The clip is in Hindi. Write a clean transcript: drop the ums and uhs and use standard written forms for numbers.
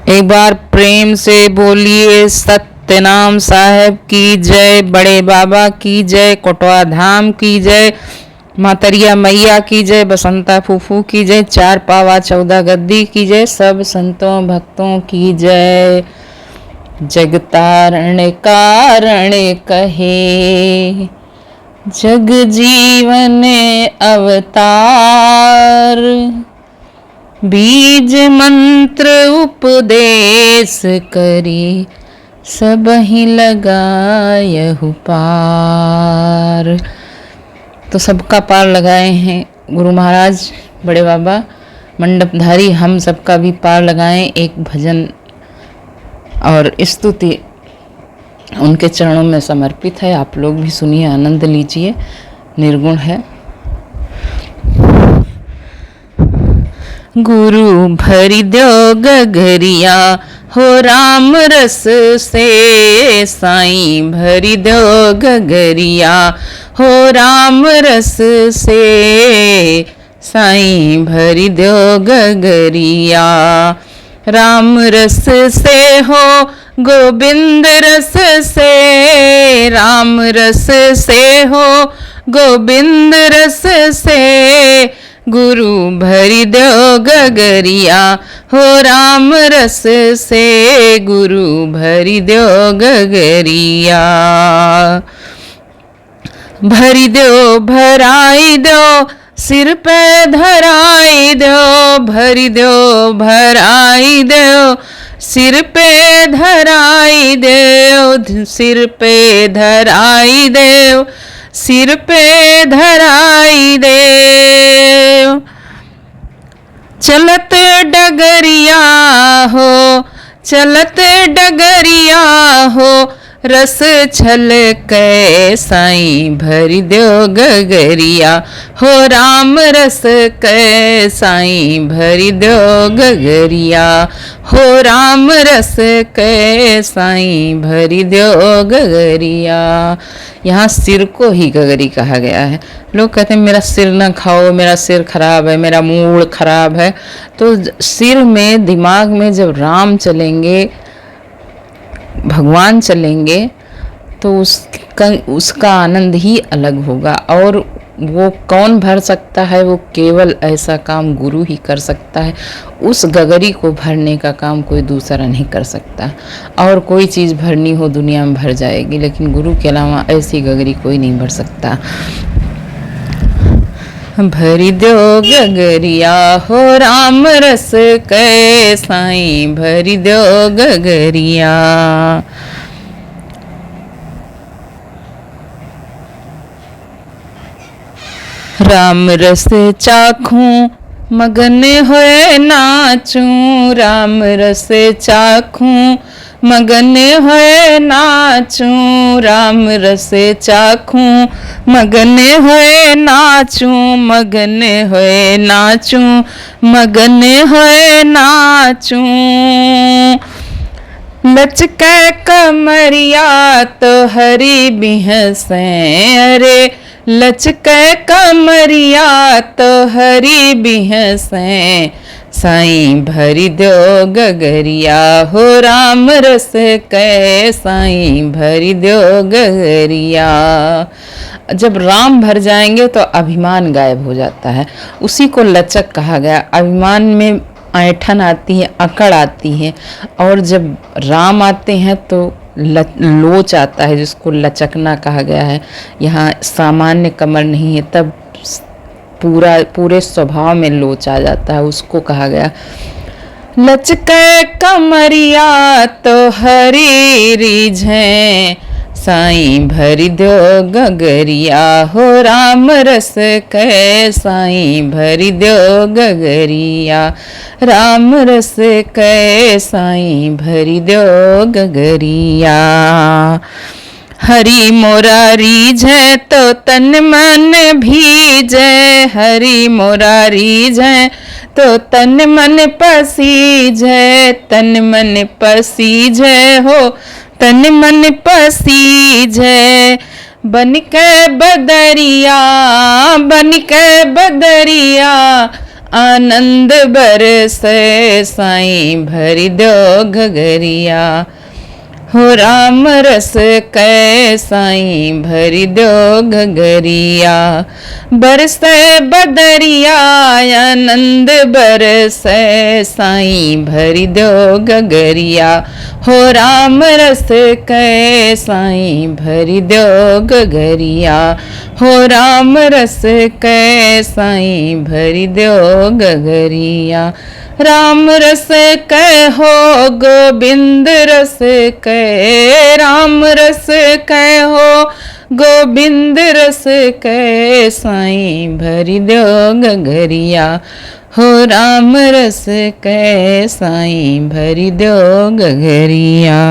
एक बार प्रेम से बोलिए सत्यनाम साहब की जय, बड़े बाबा की जय, कोटवा धाम की जय, मातरिया मैया की जय, बसंता फूफू की जय, चार पावा 14 गद्दी की जय, सब संतों भक्तों की जय। जगतारण कारण कहे जग जीवन अवतार, बीज मंत्र उपदेश करी सब ही लगायहु पार। तो सबका पार लगाए हैं गुरु महाराज बड़े बाबा मंडपधारी, हम सबका भी पार लगाएं। एक भजन और स्तुति उनके चरणों में समर्पित है, आप लोग भी सुनिए, आनंद लीजिए, निर्गुण है। गुरु भरि दो गगरिया हो राम रस से, साईं भरि दो गगरिया हो राम रस से, साईं भरि दो गगरिया। राम रस से हो गोविंद रस से, राम रस से हो गोविंद रस से, गुरु भरि दो गगरिया हो राम रस से, गुरु भरि दो गगरिया। भरि दो भराई दो सिर पे धराई दो, भरि दो भराई दो सिर पे धराई दो, सिर पे धराई दो, सिर पे धराई दे। चलत डगरिया हो, चलत डगरिया हो, रस छलकै साईं भरि दो गगरिया हो राम रस कै, साईं भरि दो गगरिया हो राम रस कै, साईं भरि दो गगरिया। यहाँ सिर को ही गगरी कहा गया है। लोग कहते हैं मेरा सिर ना खाओ, मेरा सिर खराब है, मेरा मूड खराब है। तो सिर में, दिमाग में जब राम चलेंगे, भगवान चलेंगे, तो उसका आनंद ही अलग होगा। और वो कौन भर सकता है? वो केवल ऐसा काम गुरु ही कर सकता है। उस गगरी को भरने का काम कोई दूसरा नहीं कर सकता। और कोई चीज़ भरनी हो दुनिया में भर जाएगी, लेकिन गुरु के अलावा ऐसी गगरी कोई नहीं भर सकता। भरि दो गगरिया हो राम रस कै, साईं भरि दो गगरिया। राम रस चाखूं मगन होए नाचूं, राम रस चाखूं मगन होए नाचूं, राम रस चाखूं मगन होए नाचूं, मगन होए नाचूं, मगन होए नाचूं। लचकै कमरिया तो हरी बिहसें, अरे लचकै कमरिया तो हरी बिहसें, साईं भरि दो गगरिया हो राम रस कै, साईं भरि दो गगरिया। जब राम भर जाएंगे तो अभिमान गायब हो जाता है, उसी को लचक कहा गया। अभिमान में ऐंठन आती है, अकड़ आती है, और जब राम आते हैं तो लोच आता है, जिसको लचकना कहा गया है। यहाँ सामान्य कमर नहीं है, तब पूरे स्वभाव में लोच आ जाता है, उसको कहा गया। लचकै कमरिया तो हरी रिझें, साईं भरि दो गगरिया हो राम रस कै, साईं भरि दो गगरिया, राम रस कै, साईं भरि दो गगरिया। हरि मोरा रीझै तो तन मन भीजै, हरि मोरा रीझै तो तन मन पसीजै, तन मन पसीजै हो तन मन पसीजै। बन के बदरिया, बन के बदरिया आनंद बरसे साईं भरी दो घगरिया। हो राम रस कै साईं भरी दो घगरिया। बरसे बदरिया आनंद बरसे साईं भरी दो घगरिया। हो राम रस कै साईं भरी दो घगरिया। हो राम रस कै साईं भरी दो घगरिया। राम रस कै हो गोविंद रस कै। राम रस कै हो गोविंद रस कै साईं भरी दो घगरिया। हो राम रस कै साईं भरी दो घगरिया।